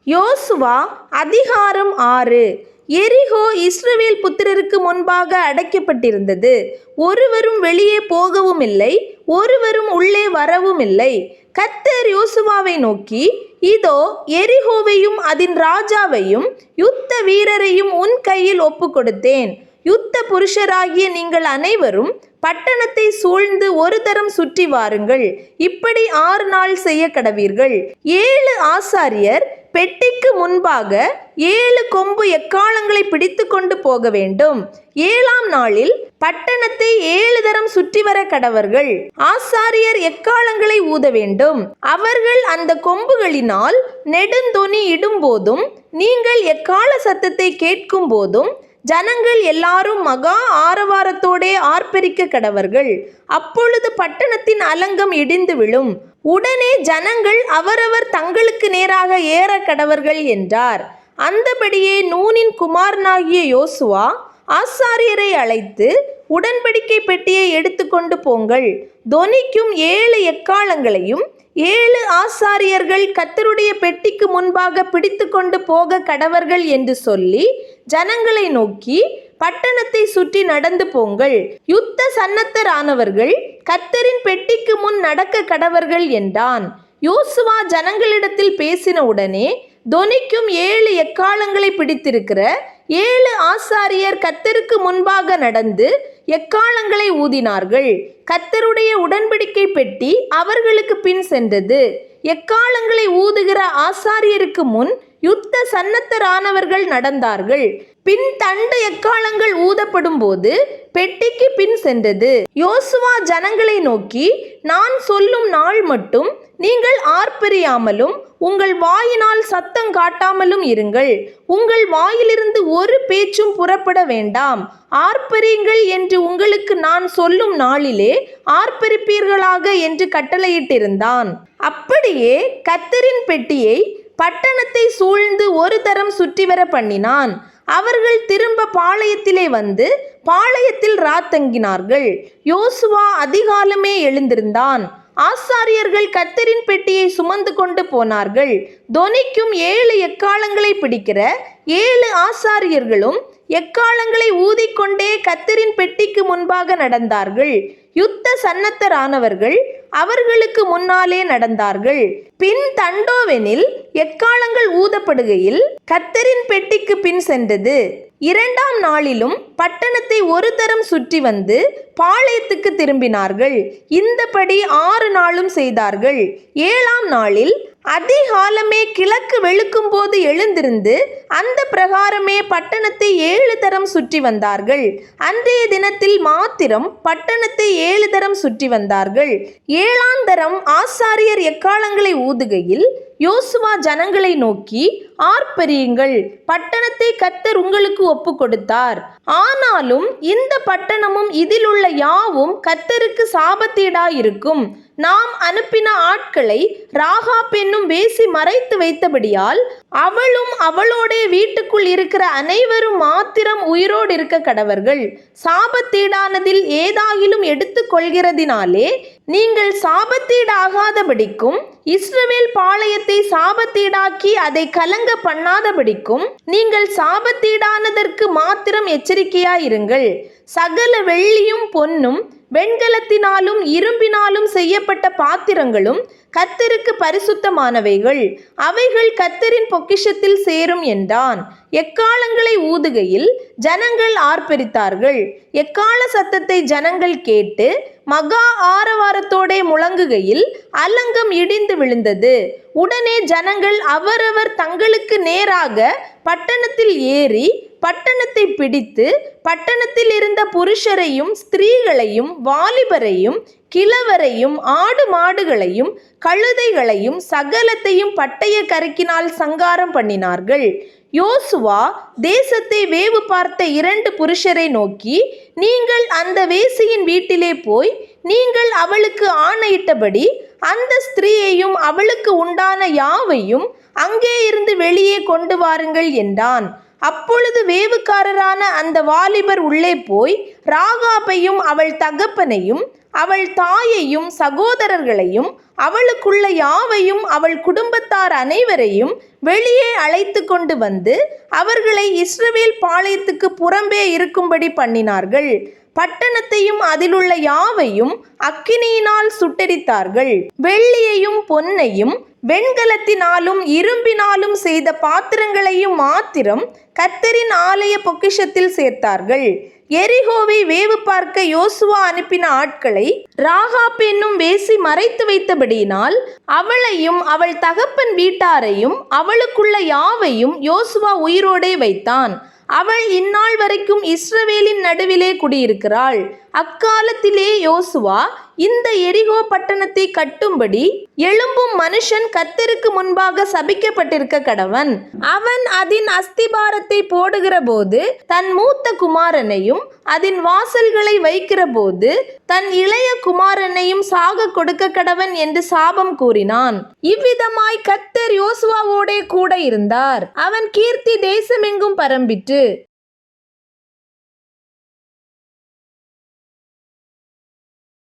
யோசுவா அதிகாரம் 6. எரிகோ இஸ்ரவேல் புத்திரருக்கு முன்பாக அடைக்கப்பட்டிருந்தது. ஒருவரும் வெளியே போகவும் இல்லை, ஒருவரும் உள்ளே வரவும் இல்லை. கர்த்தர் யோசுவாவை நோக்கி, இதோ எரிகோவையும் அதன் ராஜாவையும் யுத்த வீரரையும் உன் கையில் ஒப்பு கொடுத்தேன். யுத்த புருஷராகிய நீங்கள் அனைவரும் பட்டணத்தை சூழ்ந்து ஒரு தரம் சுற்றி வாருங்கள். இப்படி 6 நாள் செய்ய கடவீர்கள். 7 ஆசாரியர் பெட்டிக்கு முன்பாக 7 கொம்பு எக்காளங்களை பிடித்து கொண்டு போக வேண்டும். 7ஆம் நாளில் பட்டணத்தை 7 தரம் சுற்றி வர கடவர்கள். ஆசாரியர் எக்காளங்களை ஊத வேண்டும். அவர்கள் அந்த கொம்புகளினால் நெடுந்தொனி இடும்போதும் நீங்கள் எக்காள சத்தத்தை கேட்கும் போதும் ஜனங்கள் எல்லாரும் மகா ஆரவாரத்தோடே ஆர்ப்பரிக்க கடவர்கள். அப்பொழுது பட்டணத்தின் அலங்கம் இடிந்து விழும். உடனே ஜனங்கள் அவரவர் தங்களுக்கு நேராக ஏற கடவர்கள் என்றார். அந்தபடியே நூனின் குமாரனாகிய யோசுவா ஆசாரியரை அழைத்து, உடன்படிக்கை பெட்டியை எடுத்துக்கொண்டு போங்கள். தொனிக்கும் 7 எக்காளங்களையும் 7 ஆசாரியர்கள் கர்த்தருடைய பெட்டிக்கு முன்பாக பிடித்து கொண்டு போக கடவர்கள் என்று சொல்லி ஜனங்களை நோக்கி, பட்டணத்தை சுற்றி நடந்து போங்கள். யுத்த சன்னத்தரானவர்கள் கர்த்தரின் பெட்டிக்கு முன் நடக்க கடவர்கள் என்றான். யோசுவா ஜனங்களிடத்தில் பேசின உடனே தொனிக்கும் 7 எக்காளங்களை பிடித்திருக்கிற 7 ஆசாரியர் கர்த்தருக்கு முன்பாக நடந்து எக்காளங்களை ஊதினார்கள். கர்த்தருடைய உடன்படிக்கை பெட்டி அவர்களுக்கு பின் சென்றது. எக்காளங்களை ஊதுகிற ஆசாரியருக்கு முன் யுத்த சன்னத்தரானவர்கள் நடந்தார்கள். பின் தண்டு எக்காளங்கள் ஊதப்படும் போது பெட்டிக்கு பின் சென்றது. யோசுவா ஜனங்களை நோக்கி, நான் சொல்லும் நாள் மட்டும் நீங்கள் ஆர்ப்பரியாமலும் உங்கள் வாயினால் சத்தம் காட்டாமலும் இருங்கள். உங்கள் வாயிலிருந்து ஒரு பேச்சும் புறப்பட வேண்டாம். ஆர்ப்பரியுங்கள் என்று உங்களுக்கு நான் சொல்லும் நாளிலே ஆர்ப்பரிப்பீர்களாக என்று கட்டளையிட்டிருந்தான். அப்படியே கர்த்தரின் பெட்டியை பட்டணத்தை சூழ்ந்து ஒரு தரம் சுற்றி வர பண்ணினான். அவர்கள் திரும்ப பாளையத்திலே வந்து பாளையத்தில் ராத்தங்கினார்கள். யோசுவா அதிகாலமே எழுந்திருந்தான். ஆசாரியர்கள் கர்த்தரின் பெட்டியை சுமந்து கொண்டு போனார்கள். தொனிக்கும் 7 எக்காளங்களை பிடிக்கிற 7 ஆசாரியர்களும் எக்காளங்களை ஊதிக்கொண்டே கர்த்தரின் பெட்டிக்கு முன்பாக நடந்தார்கள். யுத்த சன்னத்தரானவர்கள் அவர்களுக்கு முன்னாலே நடந்தார்கள். பின் தண்டோவெனில் எக்காளங்கள் ஊதப்படுகையில் கர்த்தரின் பெட்டிக்கு பின் சென்றது. 2ஆம் நாளிலும் பட்டணத்தை ஒரு தரம் சுற்றி வந்து பாளையத்துக்கு திரும்பினார்கள். இந்தபடி 6 நாளும் செய்தார்கள். 7ஆம் நாளில் அதிகாலமே கிழக்கு வெளுக்கும் போது எழுந்திருந்து அந்த பிரகாரமே பட்டணத்தை 7 தரம் சுற்றி வந்தார்கள். அன்றைய தினத்தில் மாத்திரம் பட்டணத்தை 7 தரம் சுற்றி வந்தார்கள். 7ஆம் தரம் ஆசாரியர் எக்காளங்களை ஊதுகையில் யோசுவா ஜனங்களை நோக்கி, ஆர்ப்பரியுங்கள், பட்டணத்தை கர்த்தர் உங்களுக்கு ஒப்பு கொடுத்தார். ஆனாலும் இந்த பட்டணமும் இதில் உள்ள யாவும் கர்த்தருக்கு சாபத்தீடாயிருக்கும். நாம் அனுப்பின ஆட்களை ராகாப் என்னும் வேசி மறைத்து வைத்தபடியால் அவளும் அவளோடே வீட்டுக்குள் இருக்கிற அனைவரும் மாத்திரம் உயிரோடு இருக்க கடவர்கள். சாபத்தீடானதில் ஏதாகிலும் எடுத்துக் கொள்கிறதினாலே நீங்கள் சாபத்தீடாகாதபடிக்கும் இஸ்ரவேல் பாளையத்தை சாபத்தீடாக்கி அதை கலங்க பண்ணாதபடிக்கும் நீங்கள் சாபத்தீடானதற்கு மாத்திரம் எச்சரிக்கையாயிருங்கள். சகல வெள்ளியும் பொன்னும் வெண்கலத்தினாலும் இரும்பினாலும் செய்யப்பட்ட பாத்திரங்களும் கர்த்தருக்கு பரிசுத்தமானவைகள். அவைகள் கர்த்தரின் பொக்கிஷத்தில் சேரும் என்றான். எக்காளங்களை ஊதுகையில் ஜனங்கள் ஆர்ப்பரித்தார்கள். எக்காள சத்தத்தை ஜனங்கள் கேட்டு மகா ஆரவாரத்தோடே முழங்குகையில் அலங்கம் இடிந்து விழுந்தது. உடனே ஜனங்கள் அவரவர் தங்களுக்கு நேராக பட்டணத்தில் ஏறி பட்டணத்தை பிடித்து பட்டணத்தில் இருந்த புருஷரையும் ஸ்திரீகளையும் வாலிபரையும் கிழவரையும் ஆடு மாடுகளையும் கழுதைகளையும் சகலத்தையும் பட்டய கருக்கினால் சங்காரம் பண்ணினார்கள். யோசுவா தேசத்தை வேவு பார்த்த 2 புருஷரை நோக்கி, நீங்கள் அந்த வேசியின் வீட்டிலே போய் நீங்கள் அவளுக்கு ஆணையிட்டபடி அந்த ஸ்திரீயையும் அவளுக்கு உண்டான யாவையும் அங்கே இருந்து வெளியே கொண்டு வாருங்கள் என்றான். அப்பொழுது வேவுக்காரரான அந்த வாலிபர் உள்ளே போய் ராகாபையும் அவள் தகப்பனையும் அவள் தாயையும் சகோதரர்களையும் அவளுக்குள்ள யாவையும் அவள் குடும்பத்தார் அனைவரையும் வெளியே அழைத்து கொண்டு வந்து அவர்களை இஸ்ரவேல் பாளையத்துக்கு புறம்பே இருக்கும்படி பண்ணினார்கள். பட்டணத்தையும் அதிலுள்ள யாவையும் அக்கினியினால் சுட்டெரித்தார்கள். வெள்ளியையும் பொன்னையும் வெண்கலத்தினாலும் இரும்பினாலும் செய்த பாத்திரங்களையும் மாத்திரம் கர்த்தரின் ஆலய பொக்கிஷத்தில் சேர்த்தார்கள். எரிகோவை வேவு பார்க்க யோசுவா அனுப்பின ஆட்களை ராகாப் என்னும் வேசி மறைத்து வைத்தபடியினால் அவளையும் அவள் தகப்பன் வீட்டாரையும் அவளுக்குள்ள யாவையும் யோசுவா உயிரோடே வைத்தான். அவள் இந்நாள் வரைக்கும் இஸ்ரவேலின் நடுவிலே குடியிருக்கிறாள். அக்காலத்திலே யோசுவா இந்த எரிகோ பட்டணத்தை கட்டும்படி எழும்பும் மனுஷன் கர்த்தருக்கு முன்பாக சபிக்கப்பட்டிருக்க கடவன். அவன் அதன் அஸ்திபாரத்தை போடுகிற போது தன் மூத்த குமாரனையும் அதன் வாசல்களை வைக்கிற போது தன் இளைய குமாரனையும் சாக கொடுக்க கடவன் என்று சாபம் கூறினான். இவ்விதமாய் கர்த்தர் யோசுவாவோடே கூட இருந்தார். அவன் கீர்த்தி தேசமெங்கும் பரம்பிற்று.